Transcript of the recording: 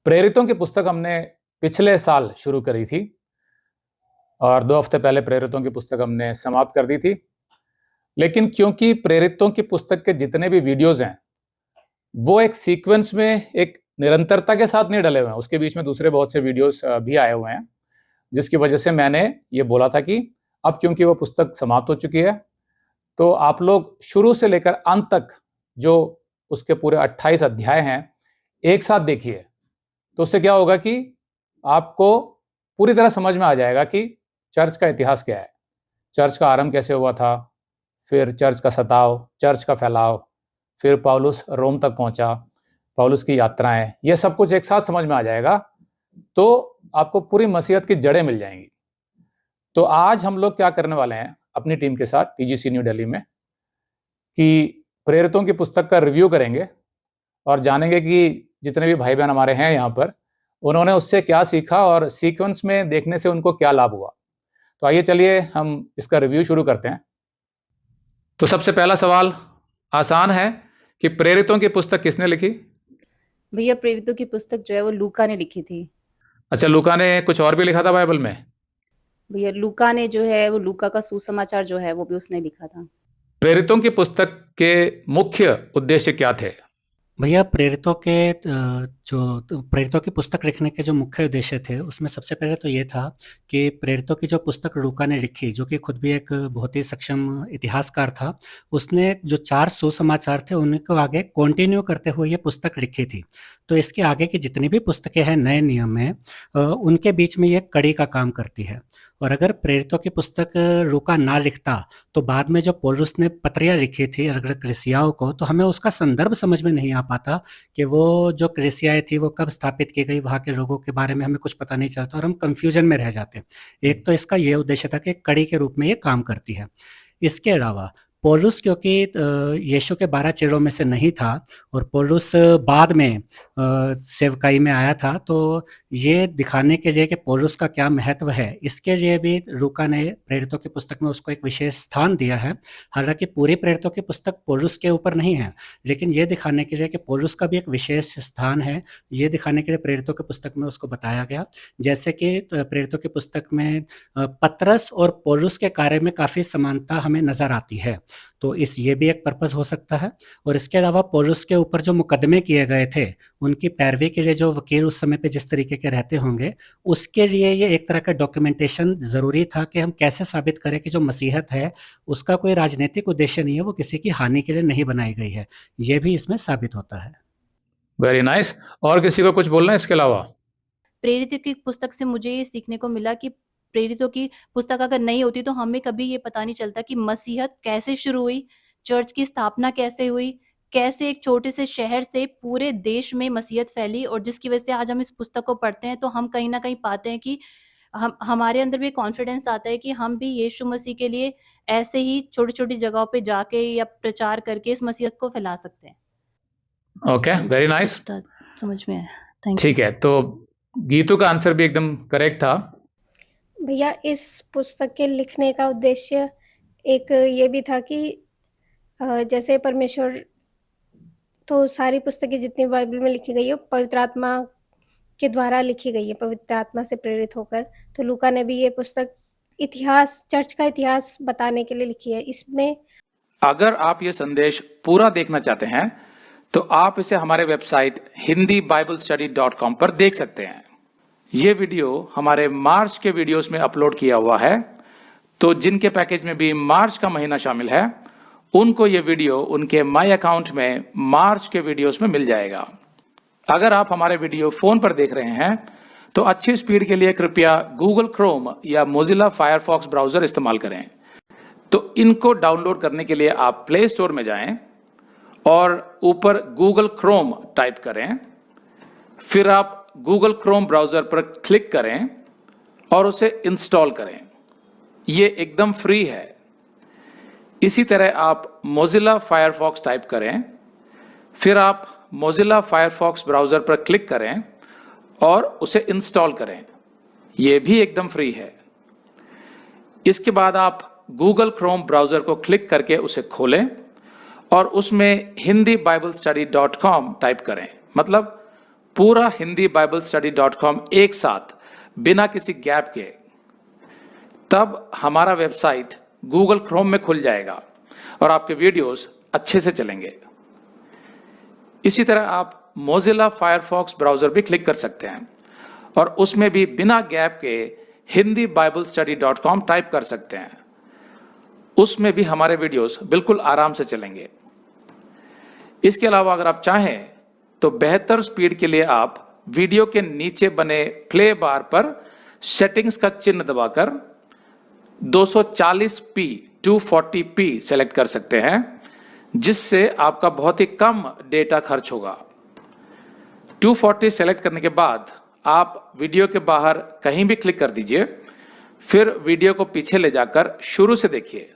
प्रेरितों की पुस्तक हमने पिछले साल शुरू करी थी और 2 हफ्ते पहले प्रेरितों की पुस्तक हमने समाप्त कर दी थी। लेकिन क्योंकि प्रेरितों की पुस्तक के जितने भी वीडियोस हैं वो एक सीक्वेंस में एक निरंतरता के साथ नहीं डले हुए हैं, उसके बीच में दूसरे बहुत से वीडियोस भी आए हुए हैं, जिसकी वजह से मैंने ये बोला था कि अब क्योंकि वो पुस्तक समाप्त हो चुकी है तो आप लोग शुरू से लेकर अंत तक जो उसके पूरे 28 अध्याय हैं एक साथ देखिए। तो उससे क्या होगा कि आपको पूरी तरह समझ में आ जाएगा कि चर्च का इतिहास क्या है, चर्च का आरंभ कैसे हुआ था, फिर चर्च का सताव, चर्च का फैलाव, फिर पौलुस रोम तक पहुंचा, पौलुस की यात्राएं, ये सब कुछ एक साथ समझ में आ जाएगा तो आपको पूरी मसीहत की जड़ें मिल जाएंगी। तो आज हम लोग क्या करने वाले हैं अपनी टीम के साथ टीजीसी न्यू दिल्ली में कि प्रेरितों की पुस्तक का रिव्यू करेंगे और जानेंगे कि जितने भी भाई बहन हमारे हैं यहाँ पर उन्होंने उससे क्या सीखा और सीक्वेंस में देखने से उनको क्या लाभ हुआ। तो आइए चलिए हम इसका रिव्यू शुरू करते हैं। तो सबसे पहला सवाल आसान है कि प्रेरितों की पुस्तक किसने लिखी? भैया प्रेरितों की पुस्तक जो है वो लूका ने लिखी थी। अच्छा, लूका ने कुछ और भी लिखा था बाइबल में? भैया लूका ने जो है वो लूका का सुसमाचार जो है वो भी उसने लिखा था। प्रेरितों की पुस्तक के मुख्य उद्देश्य क्या थे? भैया प्रेरितों की पुस्तक लिखने के जो मुख्य उद्देश्य थे उसमें सबसे पहले तो ये था कि प्रेरितों की जो पुस्तक लूका ने लिखी, जो कि खुद भी एक बहुत ही सक्षम इतिहासकार था, उसने जो 4 सुसमाचार थे उनको आगे कंटिन्यू करते हुए ये पुस्तक लिखी थी। तो इसके आगे की जितनी भी पुस्तकें हैं नए नियम में, उनके बीच में ये कड़ी का काम करती है। और अगर प्रेरितों की पुस्तक लूका ना लिखता तो बाद में जो पौलुस ने पत्रियाँ लिखी थी अगर कलीसियाओं को, तो हमें उसका संदर्भ समझ में नहीं आ पाता कि वो जो कलीसियाएं थी वो कब स्थापित की गई, वहाँ के लोगों के बारे में हमें कुछ पता नहीं चलता और हम कंफ्यूजन में रह जाते। एक तो इसका ये उद्देश्य था कि कड़ी के रूप में ये काम करती है। इसके अलावा पौलुस क्योंकि यीशु के 12 चेलों में से नहीं था और पौलुस बाद में सेवकाई में आया था, तो ये दिखाने के लिए कि पौलुस का क्या महत्व है, इसके लिए भी लूका ने प्रेरितों की पुस्तक में उसको एक विशेष स्थान दिया है। हालांकि पूरी प्रेरितों की पुस्तक पौलुस के ऊपर नहीं है, लेकिन ये दिखाने के लिए कि पौलुस का भी एक विशेष स्थान है, ये दिखाने के लिए प्रेरितों की पुस्तक में उसको बताया गया। जैसे कि प्रेरितों की पुस्तक में पतरस और पौलुस के कार्य में काफ़ी समानता हमें नज़र आती है, तो ये भी एक पर्पज़ हो सकता है। और इसके अलावा पौलुस के ऊपर जो मुकदमे किए गए थे, उनकी पैरवी के लिए जो वकील उस समय पे जिस तरीके के रहते होंगे, उसके लिए ये एक तरह का डॉक्यूमेंटेशन ज़रूरी था कि हम कैसे साबित करें कि जो मसीहत है उसका कोई राजनीतिक उद्देश्य नहीं है, वो किसी की हानि के लिए नहीं बनाई गई है। ये भी इसमें साबित होता है। Very nice. और किसी को कुछ बोलना है इसके अलावा? प्रेरितों की पुस्तक से मुझे ये सीखने को मिला कि प्रेरितों की पुस्तक अगर नहीं होती तो हमें कभी ये पता नहीं चलता कि मसीहत कैसे शुरू हुई, चर्च की स्थापना कैसे हुई, कैसे एक छोटे से शहर से पूरे देश में मसीहत फैली, और जिसकी वजह से आज हम इस पुस्तक को पढ़ते हैं तो हम कहीं ना कहीं पाते हैं कि हमारे अंदर भी कॉन्फिडेंस आता है कि हम भी यीशु मसीह के लिए ऐसे ही छोटी छोटी जगहों पे जाके या प्रचार करके इस मसीहत को फैला सकते हैं। Okay, very nice. समझ में आया, थैंक यू। ठीक है, तो गीतू का आंसर भी एकदम करेक्ट था। भैया इस पुस्तक के लिखने का उद्देश्य एक ये भी था कि जैसे परमेश्वर, तो सारी पुस्तकें जितनी बाइबल में लिखी गई है पवित्र आत्मा के द्वारा लिखी गई है, पवित्र आत्मा से प्रेरित होकर। तो लूका ने भी ये पुस्तक इतिहास, चर्च का इतिहास बताने के लिए लिखी है। इसमें अगर आप ये संदेश पूरा देखना चाहते हैं तो आप इसे हमारे वेबसाइट hindibiblesteady.com पर देख सकते हैं। ये वीडियो हमारे मार्च के वीडियोस में अपलोड किया हुआ है, तो जिनके पैकेज में भी मार्च का महीना शामिल है उनको ये वीडियो उनके माई अकाउंट में मार्च के वीडियोस में मिल जाएगा। अगर आप हमारे वीडियो फोन पर देख रहे हैं तो अच्छी स्पीड के लिए कृपया गूगल क्रोम या मोजिला फायरफॉक्स ब्राउजर इस्तेमाल करें। तो इनको डाउनलोड करने के लिए आप प्ले स्टोर में जाएं और ऊपर गूगल क्रोम टाइप करें, फिर आप गूगल क्रोम ब्राउजर पर क्लिक करें और उसे इंस्टॉल करें। ये एकदम फ्री है। इसी तरह आप मोजिला फायरफॉक्स टाइप करें, फिर आप मोजिला फायरफॉक्स ब्राउजर पर क्लिक करें और उसे इंस्टॉल करें। यह भी एकदम फ्री है। इसके बाद आप गूगल क्रोम ब्राउजर को क्लिक करके उसे खोलें और उसमें hindibiblesteady.com टाइप करें, मतलब पूरा hindiBiblestudy.com एक साथ बिना किसी गैप के, तब हमारा वेबसाइट गूगल क्रोम में खुल जाएगा और आपके वीडियोस अच्छे से चलेंगे। इसी तरह आप मोजिला फायरफॉक्स ब्राउजर भी क्लिक कर सकते हैं और उसमें भी बिना गैप के hindiBiblestudy.com टाइप कर सकते हैं। उसमें भी हमारे वीडियोस बिल्कुल आराम से चलेंगे। इसके अलावा अगर आप चाहें तो बेहतर स्पीड के लिए आप वीडियो के नीचे बने प्ले बार पर सेटिंग्स का चिन्ह दबाकर 240p 240p सेलेक्ट कर सकते हैं, जिससे आपका बहुत ही कम डेटा खर्च होगा। 240 सेलेक्ट करने के बाद आप वीडियो के बाहर कहीं भी क्लिक कर दीजिए, फिर वीडियो को पीछे ले जाकर शुरू से देखिए।